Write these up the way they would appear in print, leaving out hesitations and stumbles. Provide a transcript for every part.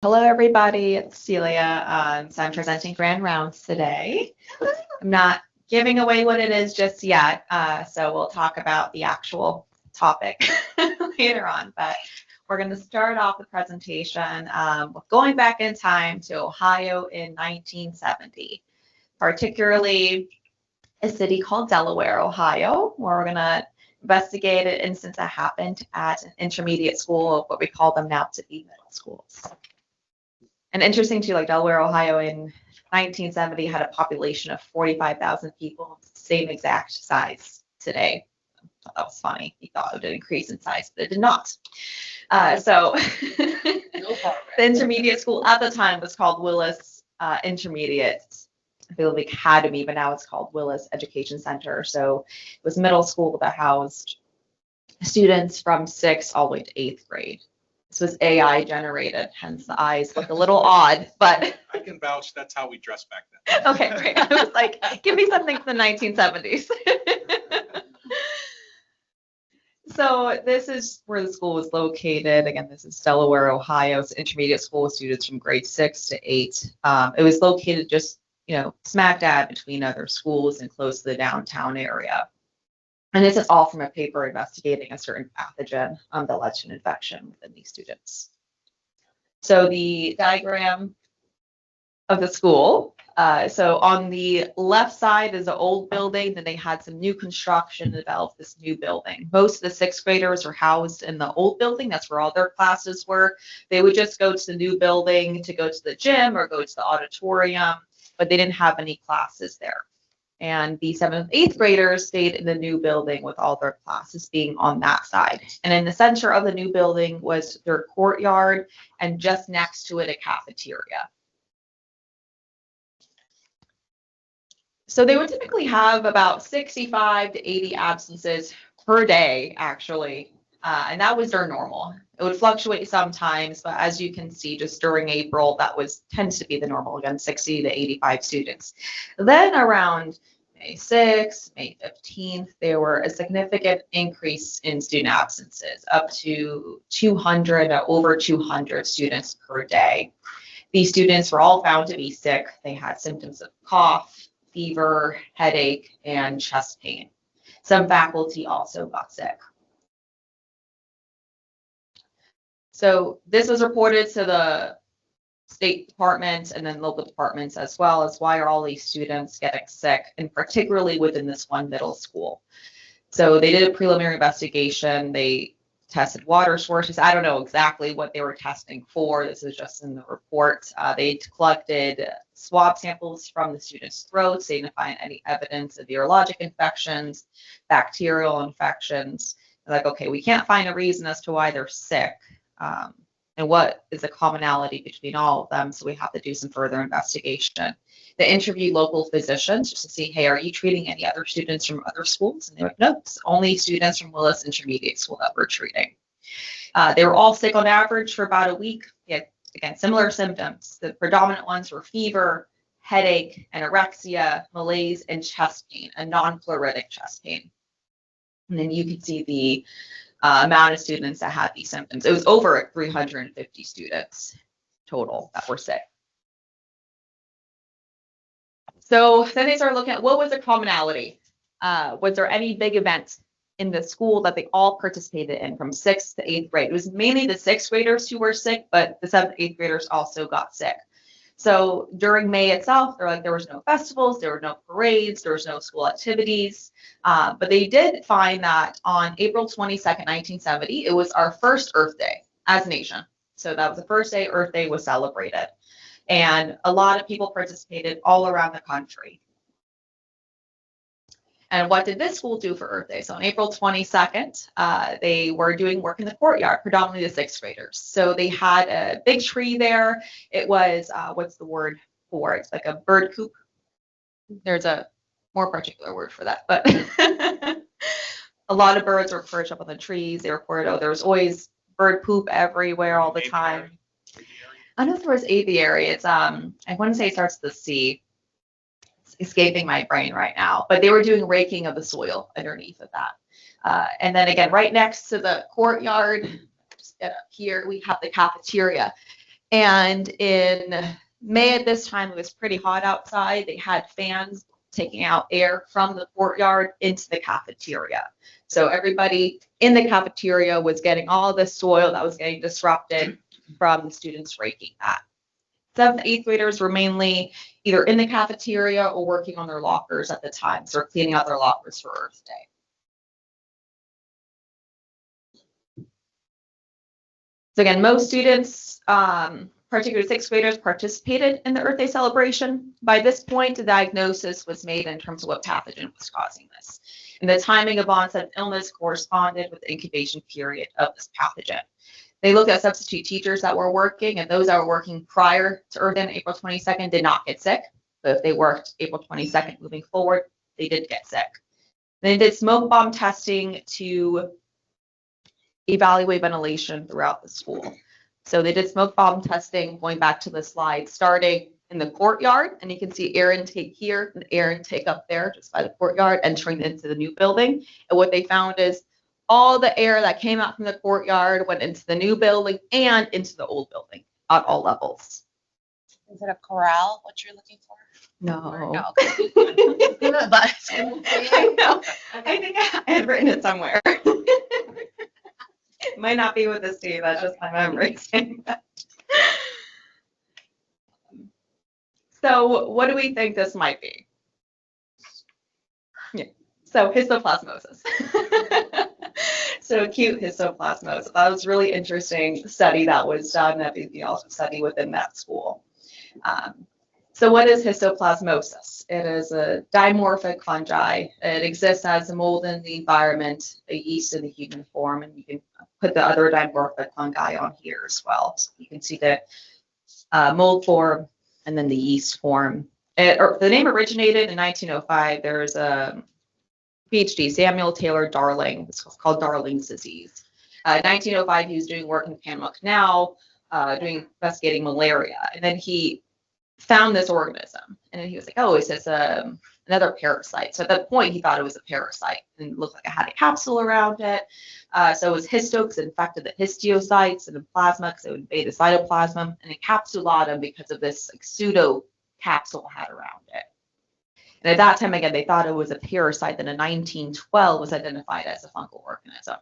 Hello, everybody. It's Celia. So I'm presenting Grand Rounds today. I'm not giving away what it is just yet, so we'll talk about the actual topic later on. But we're going to start off the presentation with going back in time to Ohio in 1970, particularly a city called Delaware, Ohio, where we're going to investigate an instance that happened at an intermediate school, what we call them now to be middle schools. And interesting too, like Delaware, Ohio in 1970 had a population of 45,000 people, same exact size today. I thought that was funny. He thought it would increase in size, but it did not. So the intermediate school at the time was called Willis Intermediate, I believe Academy, but now it's called Willis Education Center. So it was middle school that housed students from 6th all the way to 8th grade. This was AI generated, hence the eyes look a little odd, but I can vouch that's how we dressed back then. Okay, great. I was like, give me something from the 1970s. So this is where the school was located. Again, this is Delaware, Ohio. It's an intermediate school with students from grade 6 to 8. It was located just, smack dab between other schools and close to the downtown area. And this is all from a paper investigating a certain pathogen that led to an infection within these students. So the diagram of the school. So on the left side is the old building. Then they had some new construction to develop this new building. Most of the 6th graders are housed in the old building. That's where all their classes were. They would just go to the new building to go to the gym or go to the auditorium, but they didn't have any classes there. And the 7th and 8th graders stayed in the new building with all their classes being on that side. And in the center of the new building was their courtyard, and just next to it, a cafeteria. So they would typically have about 65 to 80 absences per day, actually. And that was their normal. It would fluctuate sometimes, but as you can see, just during April, that tends to be the normal, again, 60 to 85 students. Then around May 6th, May 15th, there were a significant increase in student absences, up to 200, over 200 students per day. These students were all found to be sick. They had symptoms of cough, fever, headache, and chest pain. Some faculty also got sick. So this was reported to the state department and then local departments as well as why are all these students getting sick, and particularly within this one middle school. So they did a preliminary investigation. They tested water sources. I don't know exactly what they were testing for. This is just in the report. They collected swab samples from the students' throats. They didn't find any evidence of virologic infections, bacterial infections. They're like, okay, we can't find a reason as to why they're sick. And what is the commonality between all of them? So we have to do some further investigation. They interviewed local physicians just to see, hey, are you treating any other students from other schools? And they were like, no, it's only students from Willis Intermediate School that we're treating. They were all sick on average for about a week. Yeah, again, similar symptoms. The predominant ones were fever, headache, anorexia, malaise, and chest pain, a non-pleuritic chest pain. And then you can see the amount of students that had these symptoms. It was over 350 students total that were sick. So then they started looking at what was the commonality. Was there any big event in the school that they all participated in from 6th to 8th grade? It was mainly the 6th graders who were sick, but the 7th, 8th graders also got sick. So during May itself, they're like, there was no festivals, there were no parades, there was no school activities. But they did find that on April 22nd, 1970, it was our first Earth Day as a nation. So that was the first day Earth Day was celebrated. And a lot of people participated all around the country. And what did this school do for Earth Day? So on April 22nd, they were doing work in the courtyard, predominantly the 6th graders. So they had a big tree there. It was, what's the word for it? It's like a bird coop. There's a more particular word for that, but a lot of birds were perched up on the trees. They reported, oh, there was always bird poop everywhere all the time. I don't know if there was aviary. It's, I want to say it starts with the C. Escaping my brain right now, but they were doing raking of the soil underneath of that. And then again, right next to the courtyard, just get up here, we have the cafeteria. And in May at this time, it was pretty hot outside. They had fans taking out air from the courtyard into the cafeteria. So everybody in the cafeteria was getting all the soil that was getting disrupted from the students raking that. 7th, 8th graders were mainly either in the cafeteria or working on their lockers at the time. So they're cleaning out their lockers for Earth Day. So again, most students, particularly 6th graders, participated in the Earth Day celebration. By this point, the diagnosis was made in terms of what pathogen was causing this. And the timing of onset of illness corresponded with the incubation period of this pathogen. They looked at substitute teachers that were working, and those that were working prior to Earth Day on April 22nd did not get sick. But if they worked April 22nd moving forward, they did get sick. They did smoke bomb testing to evaluate ventilation throughout the school. So they did smoke bomb testing, going back to the slide, starting in the courtyard, and you can see air intake here and air intake up there just by the courtyard, entering into the new building. And what they found is all the air that came out from the courtyard went into the new building and into the old building at all levels. Is it a corral, what you're looking for? No. Or no. But I know. I think I had written it somewhere. It might not be with the C, that's just my memory saying that. So what do we think this might be? Yeah. So histoplasmosis. So acute histoplasmosis. That was really interesting study that was done, that we also study within that school. So what is histoplasmosis? It is a dimorphic fungi. It exists as a mold in the environment, a yeast in the human form, and you can put the other dimorphic fungi on here as well. So you can see the mold form and then the yeast form. The name originated in 1905. There's a PhD, Samuel Taylor Darling. It's called Darling's disease. 1905, he was doing work in the Panama Canal, investigating malaria, and then he found this organism, and then he was like, oh, it's just another parasite. So at that point, he thought it was a parasite, and it looked like it had a capsule around it. So it was histo because it infected the histiocytes, and the plasma because it would invade the cytoplasm, and encapsulatum because of this like, pseudo capsule it had around it. And at that time, again, they thought it was a parasite that in 1912 was identified as a fungal organism.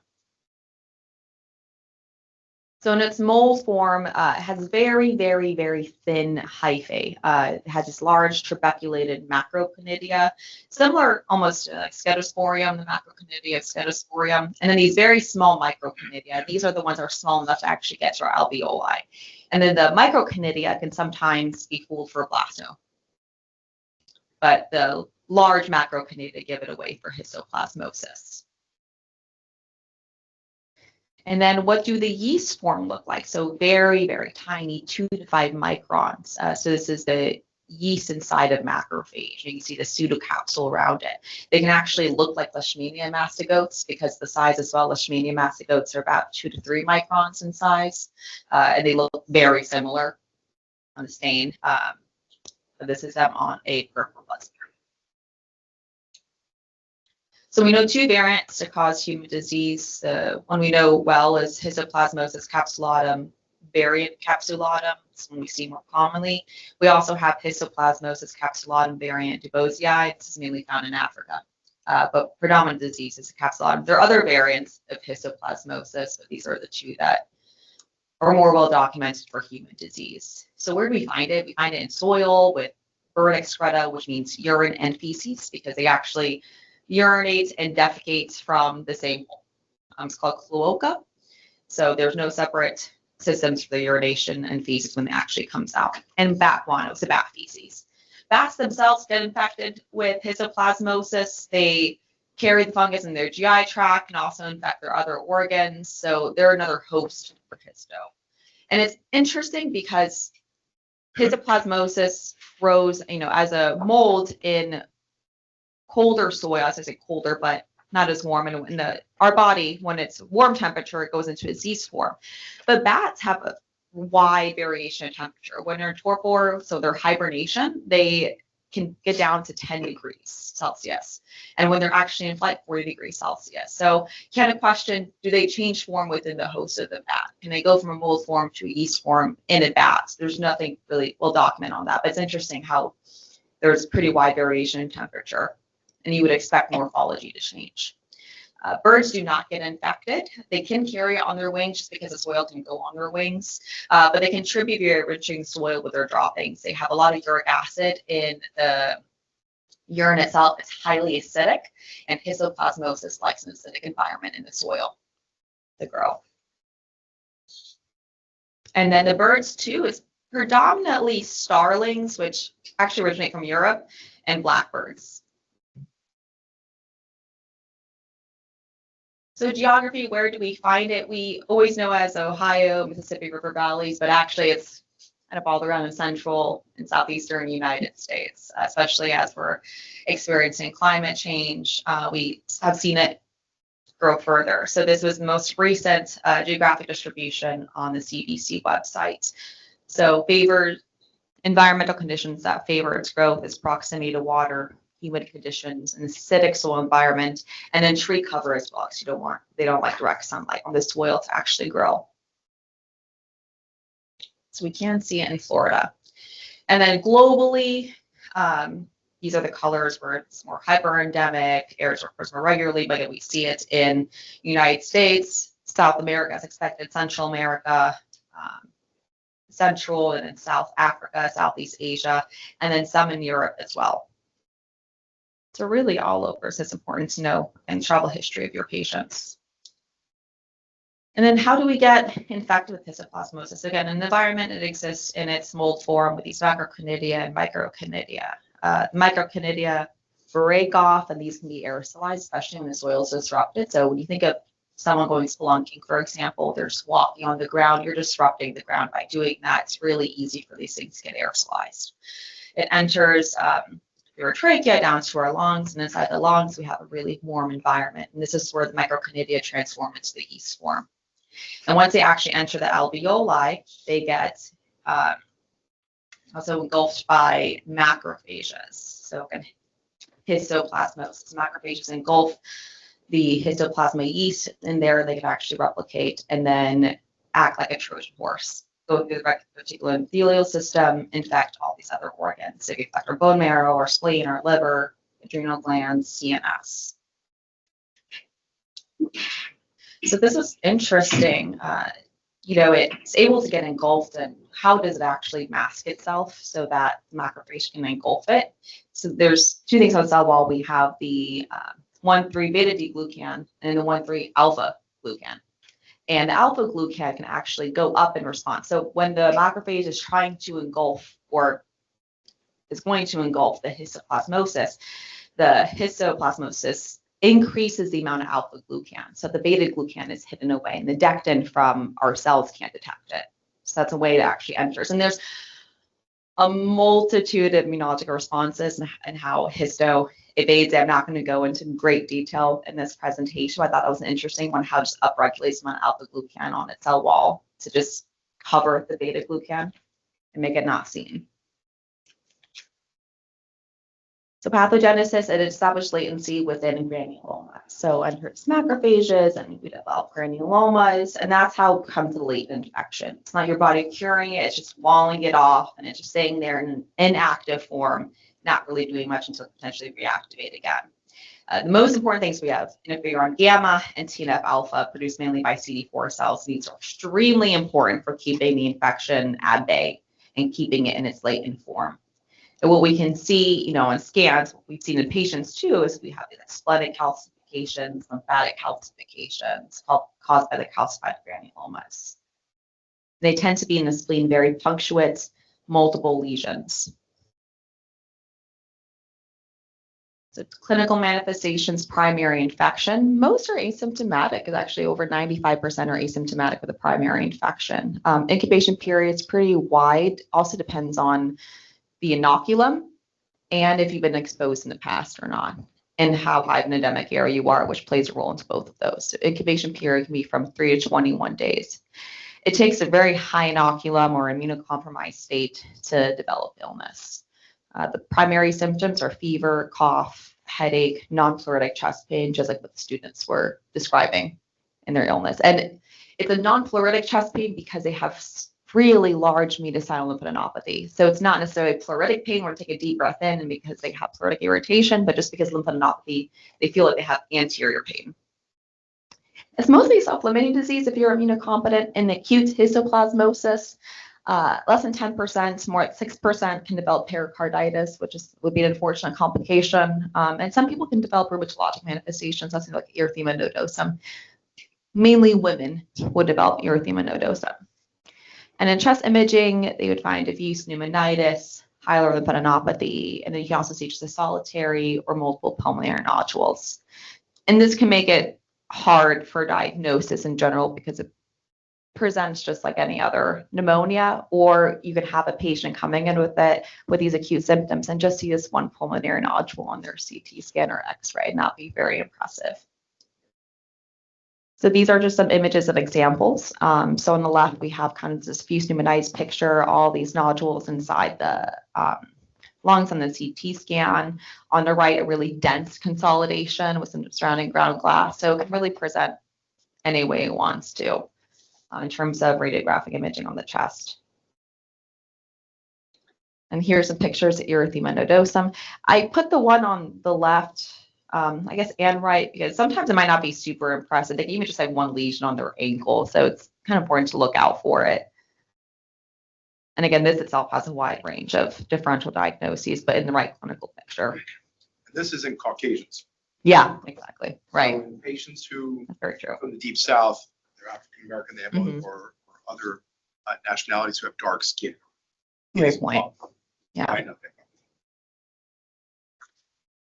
So in its mold form, it has very, very, very thin hyphae. It has this large trabeculated macroconidia, similar almost to like Scedosporium, the macroconidia of Scedosporium, and then these very small microconidia. These are the ones that are small enough to actually get to our alveoli. And then the microconidia can sometimes be fooled for blasto. But the large macroconidia give it away for histoplasmosis. And then what do the yeast form look like? So very, very tiny, 2 to 5 microns. So this is the yeast inside of macrophage. You can see the pseudocapsule around it. They can actually look like Leishmania mastigotes because the size as well, Leishmania mastigotes are about 2 to 3 microns in size. And they look very similar on the stain. This is them on a peripheral blood spectrum. So we know 2 variants to cause human disease. The one we know well is Histoplasmosis capsulatum variant capsulatum. It's one we see more commonly. We also have Histoplasmosis capsulatum variant dubosii. This is mainly found in Africa. But predominant disease is capsulatum. There are other variants of histoplasmosis, but these are the 2 that are more well documented for human disease. So where do we find it? We find it in soil with bird excreta, which means urine and feces, because they actually urinate and defecate from the same hole. It's called cloaca. So there's no separate systems for the urination and feces when it actually comes out. And bat guano, so bat feces. Bats themselves get infected with histoplasmosis. They carry the fungus in their GI tract and also infect their other organs. So they're another host for histo. And it's interesting because histoplasmosis grows, as a mold in colder soil. As I say colder, but not as warm. And in our body, when it's warm temperature, it goes into its yeast form. But bats have a wide variation of temperature. When they're in torpor, so their hibernation, they can get down to 10 degrees Celsius. And when they're actually in flight, 40 degrees Celsius. So you kind of question, do they change form within the host of the vat? Can they go from a mold form to a yeast form in a vat? There's nothing really well documented on that, but it's interesting how there's pretty wide variation in temperature, and you would expect morphology to change. Birds do not get infected. They can carry it on their wings just because the soil can go on their wings, but they contribute to enriching soil with their droppings. They have a lot of uric acid in the urine itself. It's highly acidic, and histoplasmosis likes an acidic environment in the soil to grow. And then the birds too is predominantly starlings, which actually originate from Europe, and blackbirds. So geography, where do we find it? We always know as Ohio, Mississippi River valleys, but actually it's kind of all around the central and southeastern United States, especially as we're experiencing climate change. We have seen it grow further. So this was the most recent geographic distribution on the CDC website. So favored environmental conditions that favor its growth is proximity to water, humid conditions, an acidic soil environment, and then tree cover as well, because they don't like direct sunlight on the soil to actually grow. So we can see it in Florida. And then globally, these are the colors where it's more hyperendemic, areas where it's more regularly, but we see it in the United States, South America as expected, Central America, Central and in South Africa, Southeast Asia, and then some in Europe as well. So really all over, so it's important to know and travel history of your patients. And then how do we get infected with histoplasmosis? Again, in the environment, it exists in its mold form with these macroconidia and microconidia. Microconidia break off, and these can be aerosolized, especially when the soil is disrupted. So when you think of someone going spelunking, for example, they're just walking on the ground, you're disrupting the ground by doing that. It's really easy for these things to get aerosolized. It enters through our trachea down to our lungs, and inside the lungs, we have a really warm environment. And this is where the microconidia transform into the yeast form. And once they actually enter the alveoli, they get also engulfed by macrophages. So again, histoplasmosis. Macrophages engulf the histoplasma yeast in there. They can actually replicate and then act like a Trojan horse. Go through the reticular epithelial system, infect all these other organs. So you infect our bone marrow, our spleen, our liver, adrenal glands, CNS. So this is interesting. It's able to get engulfed, and how does it actually mask itself so that macrophage can engulf it? So there's two things on the cell wall. We have the 1,3 beta-D-glucan and the 1,3 alpha-glucan. And the alpha-glucan can actually go up in response. So when the macrophage is trying to engulf or is going to engulf the histoplasmosis increases the amount of alpha-glucan. So the beta-glucan is hidden away, and the dectin from our cells can't detect it. So that's a way to actually enter. And there's a multitude of immunological responses and how histo evades it. I'm not going to go into great detail in this presentation. I thought that was an interesting one, how it just upregulates the amount of alpha-glucan on its cell wall to just cover the beta-glucan and make it not seen. So pathogenesis, it established latency within granulomas. So enters macrophages, and we develop granulomas, and that's how it comes to latent infection. It's not your body curing it, it's just walling it off, and it's just staying there in an inactive form, not really doing much until potentially reactivate again. The most important things we have interferon gamma and TNF alpha, produced mainly by CD4 cells. These are extremely important for keeping the infection at bay and keeping it in its latent form. And what we can see, in scans, what we've seen in patients too, is we have these splenic calcifications, lymphatic calcifications caused by the calcified granulomas. They tend to be in the spleen very punctuate, multiple lesions. So clinical manifestations, primary infection. Most are asymptomatic. It's actually over 95% are asymptomatic with a primary infection. Incubation period is pretty wide. Also depends on the inoculum and if you've been exposed in the past or not, and how high of an endemic area you are, which plays a role into both of those. So incubation period can be from 3 to 21 days. It takes a very high inoculum or immunocompromised state to develop illness. The primary symptoms are fever, cough, headache, non-pleuritic chest pain, just like what the students were describing in their illness. And it's a non-pleuritic chest pain because they have really large mediastinal lymphadenopathy. So it's not necessarily pleuritic pain where they take a deep breath in and because they have pleuritic irritation, but just because lymphadenopathy, they feel like they have anterior pain. It's mostly self-limiting disease if you're immunocompetent. In acute histoplasmosis, less than 10%, more like 6% can develop pericarditis, which would be an unfortunate complication. And some people can develop rheumatologic manifestations, that's like erythema nodosum. Mainly women would develop erythema nodosum. And in chest imaging, they would find diffuse pneumonitis, hilar lymphadenopathy, and then you can also see just a solitary or multiple pulmonary nodules. And this can make it hard for diagnosis in general because it presents just like any other pneumonia, or you could have a patient coming in with these acute symptoms and just see this one pulmonary nodule on their CT scan or X-ray and not be very impressive. So these are just some images of examples. So on the left, we have kind of this diffuse pneumonitis picture, all these nodules inside the lungs on the CT scan. On the right, a really dense consolidation with some surrounding ground glass. So it can really present any way it wants to in terms of radiographic imaging on the chest. And here's some pictures of erythema nodosum. I put the one on the left, I guess, and right, because sometimes it might not be super impressive. They can even just have one lesion on their ankle. So it's kind of important to look out for it. And again, this itself has a wide range of differential diagnoses, but in the right clinical picture. This is in Caucasians. Yeah, exactly. Right. So in patients who That's very true. from the deep south, they're African American, they have Mhm. or other nationalities who have dark skin. Great point. Yeah. I know.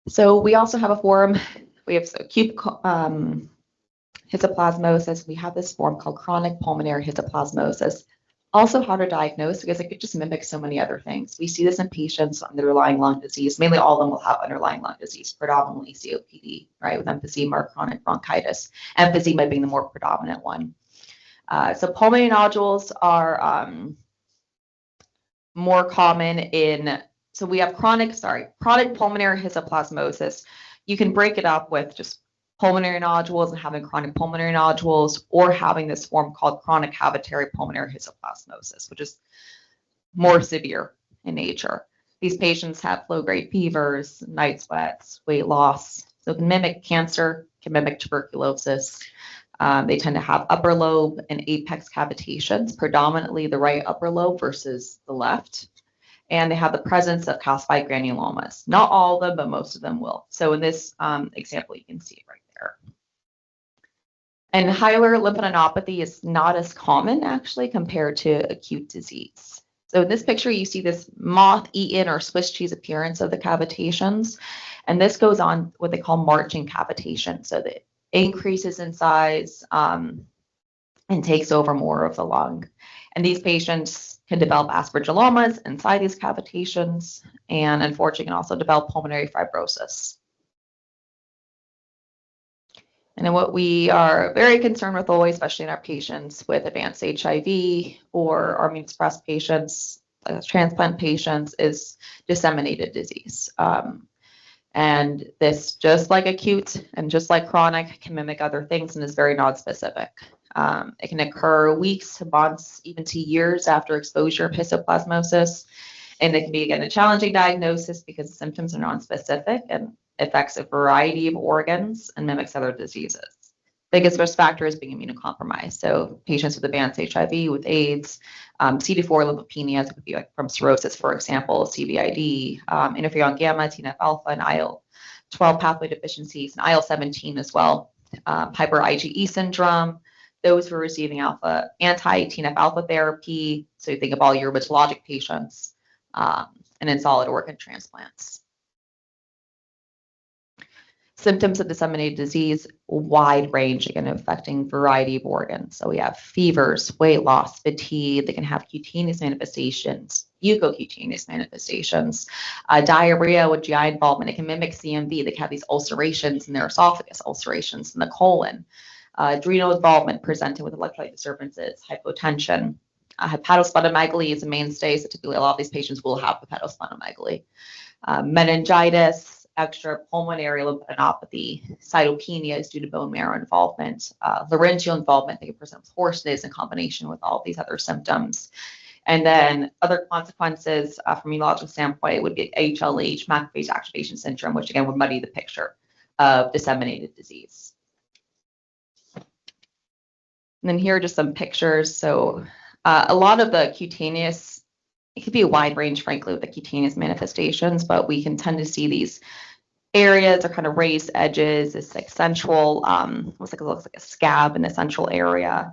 So we also have a form. We have acute histoplasmosis. We have this form called chronic pulmonary histoplasmosis. Also hard to diagnose because it could just mimic so many other things. We see this in patients with underlying lung disease. Mainly all of them will have underlying lung disease, predominantly COPD, right, with emphysema or chronic bronchitis. Emphysema being the more predominant one. So pulmonary nodules are more common in, so we have chronic pulmonary histoplasmosis. You can break it up with just pulmonary nodules and having chronic pulmonary nodules, or having this form called chronic cavitary pulmonary histoplasmosis, which is more severe in nature. These patients have low-grade fevers, night sweats, weight loss. So it can mimic cancer, can mimic tuberculosis. They tend to have upper lobe and apex cavitations, predominantly the right upper lobe versus the left. And they have the presence of calcified granulomas. Not all of them, but most of them will. So in this example, you can see it right there. And hilar lymphadenopathy is not as common actually compared to acute disease. So in this picture, you see this moth-eaten or Swiss cheese appearance of the cavitations. And this goes on what they call marching cavitation. So that increases in size and takes over more of the lung. And these patients can develop aspergillomas inside these cavitations, and unfortunately can also develop pulmonary fibrosis. And then what we are very concerned with always, especially in our patients with advanced HIV or our immune-suppressed patients, transplant patients, is disseminated disease. And this, just like acute and just like chronic, can mimic other things and is very nonspecific. It can occur weeks to months, even to years after exposure of histoplasmosis. And it can be, again, a challenging diagnosis because the symptoms are nonspecific and affects a variety of organs and mimics other diseases. Biggest risk factor is being immunocompromised. So patients with advanced HIV, with AIDS, CD4 lymphopenias would be like from cirrhosis, for example, CVID, interferon gamma, TNF alpha, and IL-12 pathway deficiencies, and IL-17 as well, hyper IgE syndrome. Those who are receiving anti-TNF alpha therapy, so you think of all your rheumatologic patients, and in solid organ transplants. Symptoms of disseminated disease, wide range, again, affecting a variety of organs. So we have fevers, weight loss, fatigue. They can have cutaneous manifestations, mucocutaneous manifestations, diarrhea with GI involvement. It can mimic CMV. They can have these ulcerations in their esophagus, ulcerations in the colon, adrenal involvement presented with electrolyte disturbances, hypotension. Hepatosplenomegaly is a mainstay, so typically a lot of these patients will have hepatosplenomegaly. Meningitis, extrapulmonary lymphadenopathy, cytopenia is due to bone marrow involvement, laryngeal involvement, they can present with hoarseness in combination with all these other symptoms. And then other consequences from a immunological standpoint would be HLH, macrophage activation syndrome, which again would muddy the picture of disseminated disease. And then here are just some pictures. So a lot of the cutaneous, it could be a wide range, frankly, with the cutaneous manifestations, but we can tend to see these areas are kind of raised edges, this like central, looks like a scab in the central area.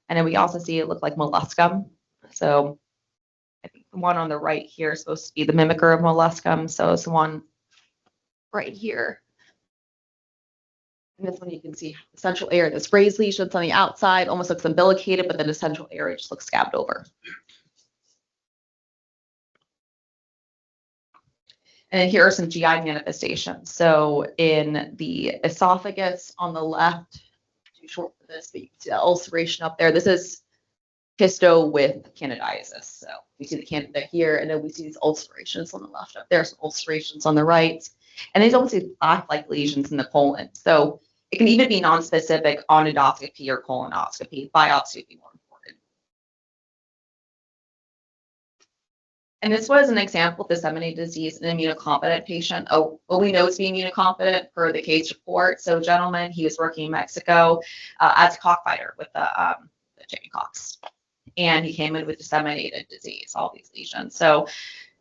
And then we also see it look like molluscum. So I think the one on the right here is supposed to be the mimicker of molluscum. So it's the one right here. And this one you can see the central area, this raised lesions on the outside, almost looks umbilicated, but then the central area just looks scabbed over. And here are some GI manifestations. So in the esophagus on the left, too short for this, but you can see that ulceration up there. This is histo with candidiasis. So we see the candida here, and then we see these ulcerations on the left up there, some ulcerations on the right. And these also plaque-like lesions in the colon. So it can even be non-specific on endoscopy or colonoscopy. Biopsy would be more important. And this was an example of disseminated disease in an immunocompetent patient. Oh, well, we know it's being immunocompetent per the case report. So, gentleman, he was working in Mexico as a cockfighter with the chicken cocks. And he came in with disseminated disease, all these lesions. So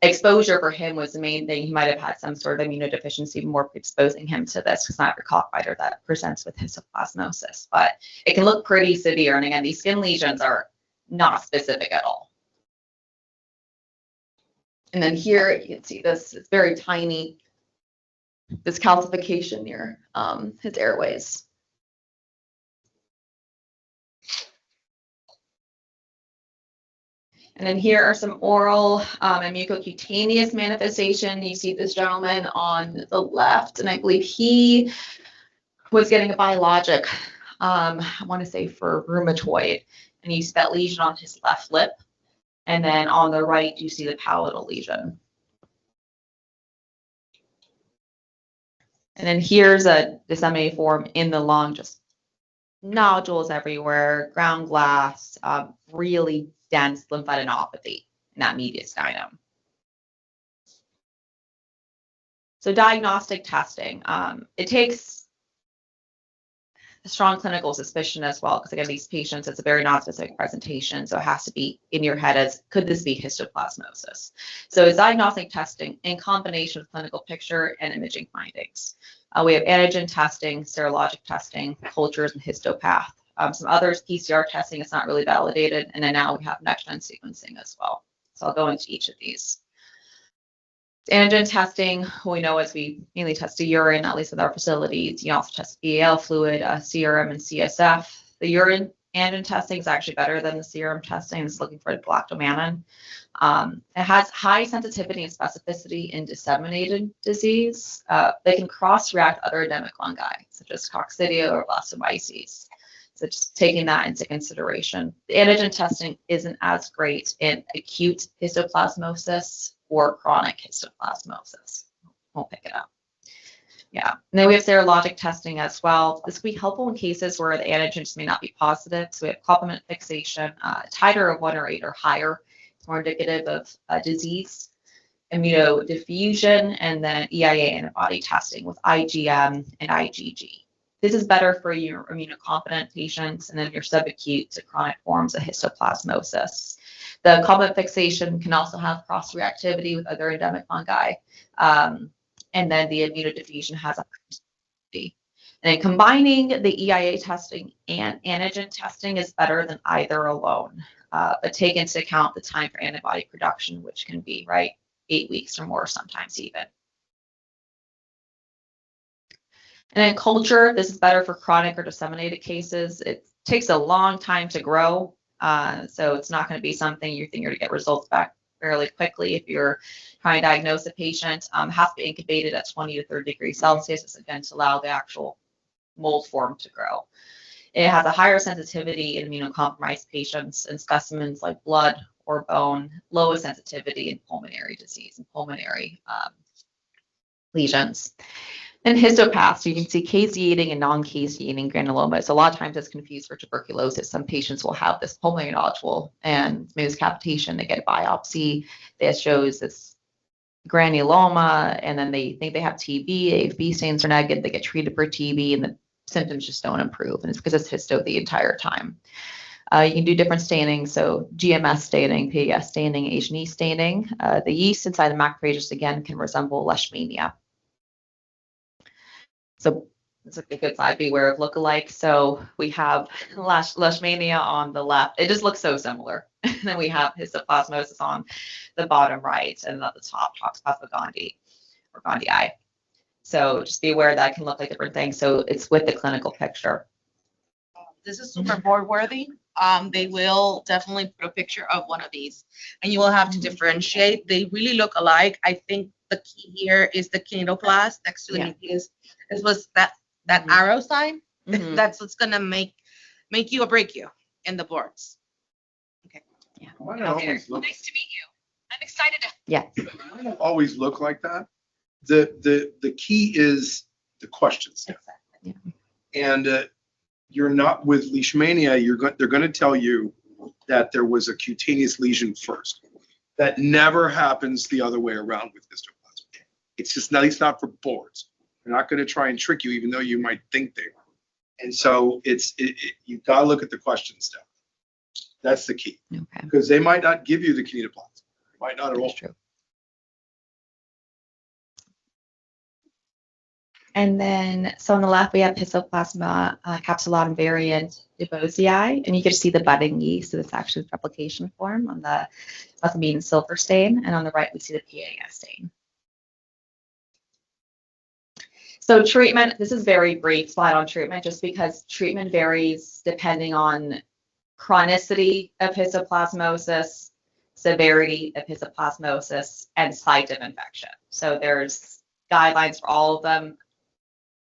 exposure for him was the main thing. He might have had some sort of immunodeficiency more exposing him to this, because not every cockfighter that presents with histoplasmosis, but it can look pretty severe. And again, these skin lesions are not specific at all. And then here you can see this, it's very tiny, this calcification near his airways. And then here are some oral and mucocutaneous manifestation. You see this gentleman on the left, and I believe he was getting a biologic, I want to say for rheumatoid, and you see that lesion on his left lip. And then on the right, you see the palatal lesion. And then here's a disseminated form in the lung, just nodules everywhere, ground glass, really dense lymphadenopathy in that mediastinum. So diagnostic testing, it takes a strong clinical suspicion as well, because again, these patients, it's a very non-specific presentation, so it has to be in your head as, could this be histoplasmosis? So it's diagnostic testing in combination with clinical picture and imaging findings. We have antigen testing, serologic testing, cultures, and histopath. Some others, PCR testing is not really validated, and then now we have next-gen sequencing as well. So I'll go into each of these. Antigen testing, we know as we mainly test the urine, at least with our facilities. You also test BAL fluid, serum, and CSF. The urine antigen testing is actually better than the serum testing. It's looking for the galactomannan. It has high sensitivity and specificity in disseminated disease. They can cross-react other endemic fungi, such as Coccidia or blastomyces. So just taking that into consideration. The antigen testing isn't as great in acute histoplasmosis or chronic histoplasmosis. We'll pick it up. Yeah, and then we have serologic testing as well. This will be helpful in cases where the antigens may not be positive. So we have complement fixation, titer of 1 or 8 or higher. It's more indicative of disease, immunodiffusion, and then EIA antibody testing with IgM and IgG. This is better for your immunocompetent patients and then your subacute to chronic forms of histoplasmosis. The complement fixation can also have cross-reactivity with other endemic fungi. And then the immunodiffusion has a and then combining the EIA testing and antigen testing is better than either alone. But take into account the time for antibody production, which can be, 8 weeks or more sometimes even. And then culture, this is better for chronic or disseminated cases. It takes a long time to grow. So it's not going to be something you think you're going to get results back fairly quickly. If you're trying to diagnose a patient, has to be incubated at 20 to 30 degrees Celsius, again, to allow the actual mold form to grow. It has a higher sensitivity in immunocompromised patients and specimens like blood or bone, lowest sensitivity in pulmonary disease and pulmonary lesions. In histopaths, you can see caseating and non-caseating granulomas. A lot of times it's confused for tuberculosis. Some patients will have this pulmonary nodule and maybe it's capitation. They get a biopsy that shows this granuloma, and then they think they have TB. AFB stains are negative. They get treated for TB, and the symptoms just don't improve. And it's because it's histo the entire time. You can do different staining, so GMS staining, PAS staining, H&E staining. The yeast inside the macrophages, again, can resemble Leishmania. So it's a good side beware of lookalike. So we have Leishmania on the left. It just looks so similar. And then we have histoplasmosis on the bottom right, and at the top, Toxoplasma gondii or gondii. So just be aware that can look like different things. So it's with the clinical picture. This is super board worthy. They will definitely put a picture of one of these, and you will have to differentiate. They really look alike. I think the key here is the kinetoplast next to the nucleus. This was that arrow sign. That's what's gonna make you or break you in the boards. Okay. Yeah. Why do they always look- Nice to meet you. I'm excited to. Yeah. why do they always look like that? The key is the questions. Exactly. Yeah. And you're not with Leishmania. They're going to tell you that there was a cutaneous lesion first. That never happens the other way around with histoplasma. It's just not. It's not for boards. They're not going to try and trick you, even though you might think they are. And so you've got to look at the question step. That's the key, Okay. because they might not give you the kinetoplasm. They might not at all. That's true. And then, so on the left, we have Histoplasma capsulatum variant dubosii, and you can see the budding yeast. So this actually is replication form on the methylamine silver stain, and on the right, we see the PAS stain. So treatment, this is very brief slide on treatment, just because treatment varies depending on chronicity of histoplasmosis, severity of histoplasmosis, and site of infection. So there's guidelines for all of them.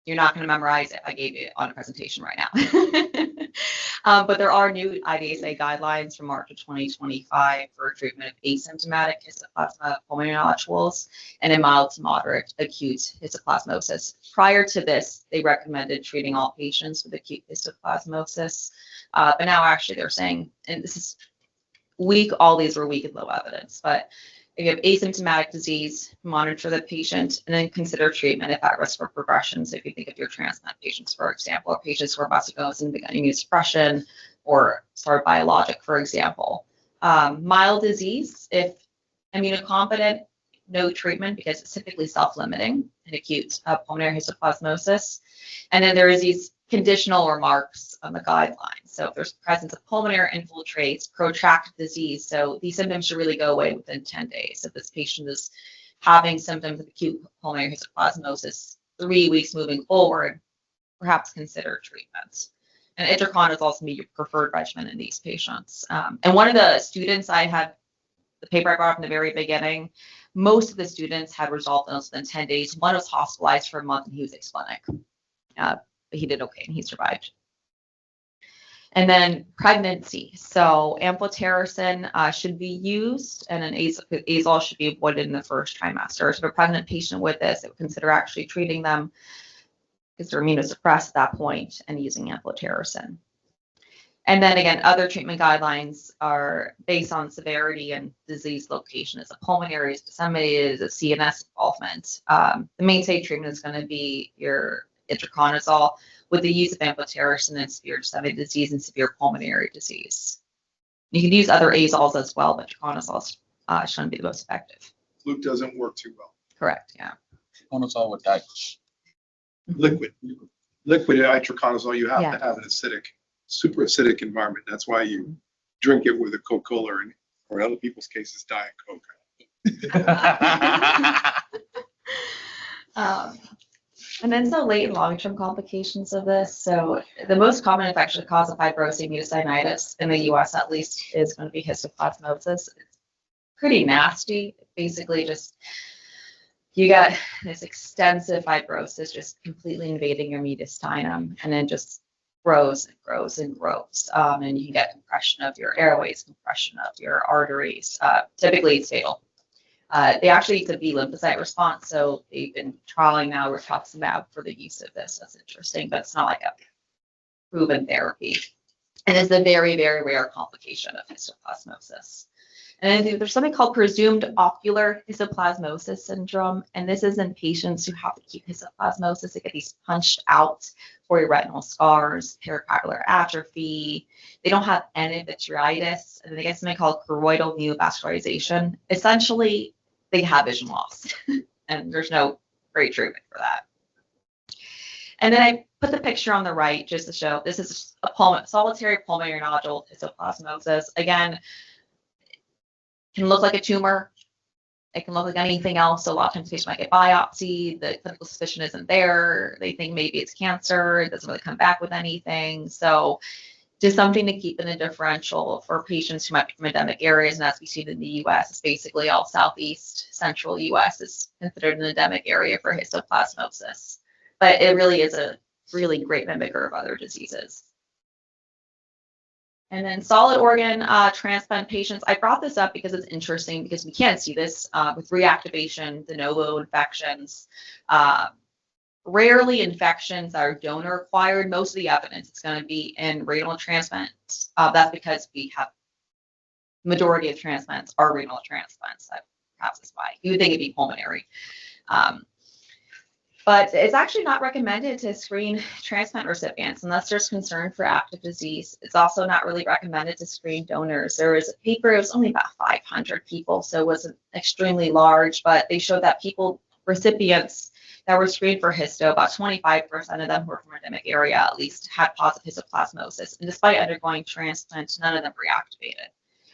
You're not going to memorize it. I gave it on a presentation right now. But there are new IDSA guidelines from March of 2025 for treatment of asymptomatic histoplasma pulmonary nodules and in mild to moderate acute histoplasmosis. Prior to this, they recommended treating all patients with acute histoplasmosis. But now actually they're saying, and this is weak, all these were weak and low evidence, but if you have asymptomatic disease, monitor the patient and then consider treatment if at risk for progression. So if you think of your transplant patients, for example, or patients who are about to go and begin immunosuppression or start biologic, for example. Mild disease, if immunocompetent, no treatment because it's typically self-limiting in acute pulmonary histoplasmosis. And then there is these conditional remarks on the guidelines. So if there's presence of pulmonary infiltrates, protracted disease, so these symptoms should really go away within 10 days. If this patient is having symptoms of acute pulmonary histoplasmosis 3 weeks moving forward, perhaps consider treatment. And itraconazole is also be your preferred regimen in these patients. And one of the students I had, the paper I brought up in the very beginning, most of the students had resolved in less than 10 days. One was hospitalized for a month and he was asplenic. But he did okay and he survived. And then pregnancy. So amphotericin should be used, and an azole should be avoided in the first trimester. So if a pregnant patient with this, I would consider actually treating them because they're immunosuppressed at that point and using amphotericin. And then again, other treatment guidelines are based on severity and disease location. Is it pulmonary, is it disseminated, is it CNS involvement? The mainstay treatment is going to be your itraconazole with the use of amphotericin in severe disseminated disease and severe pulmonary disease. You can use other azoles as well, but itraconazole shouldn't be the most effective. Fluke doesn't work too well. Correct, yeah. Itraconazole with that. Liquid itraconazole, you have to have an acidic, super acidic environment. That's why you drink it with a Coca-Cola or in other people's cases, Diet Coke. And then so late and long-term complications of this. So the most common infectious cause of fibrosing mucositis in the US at least is going to be histoplasmosis. It's pretty nasty. Basically just, you got this extensive fibrosis just completely invading your mediastinum and then just grows and grows and grows. And you can get compression of your airways, compression of your arteries. Typically, it's fatal. They actually use a B lymphocyte response, so they've been trialing now rituximab for the use of this. That's interesting, but it's not like a proven therapy. And it's a very, very rare complication of histoplasmosis. And then there's something called presumed ocular histoplasmosis syndrome. And this is in patients who have acute histoplasmosis. They get these punched out for retinal scars, pericardial atrophy. They don't have endometritis. And they get something called choroidal neovascularization. Essentially, they have vision loss. And there's no great treatment for that. And then I put the picture on the right just to show this is a solitary pulmonary nodule histoplasmosis. Again, can look like a tumor. It can look like anything else. So a lot of times patients might get biopsy. The clinical suspicion isn't there. They think maybe it's cancer. It doesn't really come back with anything. So just something to keep in the differential for patients who might be from endemic areas. And as we see in the U.S., it's basically all southeast, central U.S. is considered an endemic area for histoplasmosis. But it really is a really great mimicker of other diseases. And then solid organ transplant patients, I brought this up because it's interesting because we can't see this with reactivation, de novo infections. Rarely infections that are donor acquired. Most of the evidence is going to be in renal transplants. That's because we have majority of transplants are renal transplants. That perhaps is why you would think it'd be pulmonary. But it's actually not recommended to screen transplant recipients unless there's concern for active disease. It's also not really recommended to screen donors. There was a paper, it was only about 500 people, so it wasn't extremely large, but they showed that recipients that were screened for histo, about 25% of them were from an endemic area, at least had positive histoplasmosis. And despite undergoing transplant, none of them reactivated.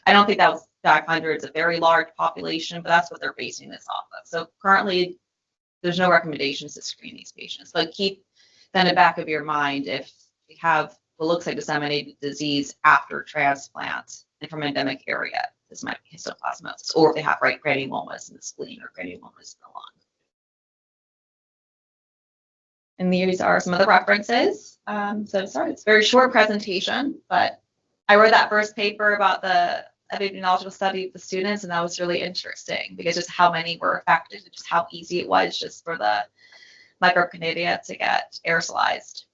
I don't think that was 500. It's a very large population, but that's what they're basing this off of. So currently, there's no recommendations to screen these patients, but keep that in the back of your mind if you have what looks like disseminated disease after transplant and from an endemic area, this might be histoplasmosis, or if they have right granulomas in the spleen or granulomas in the lung. And these are some of the references. So sorry, it's a very short presentation, but I wrote that first paper about the epidemiological study of the students, and that was really interesting because just how many were affected and just how easy it was just for the microconidia to get aerosolized.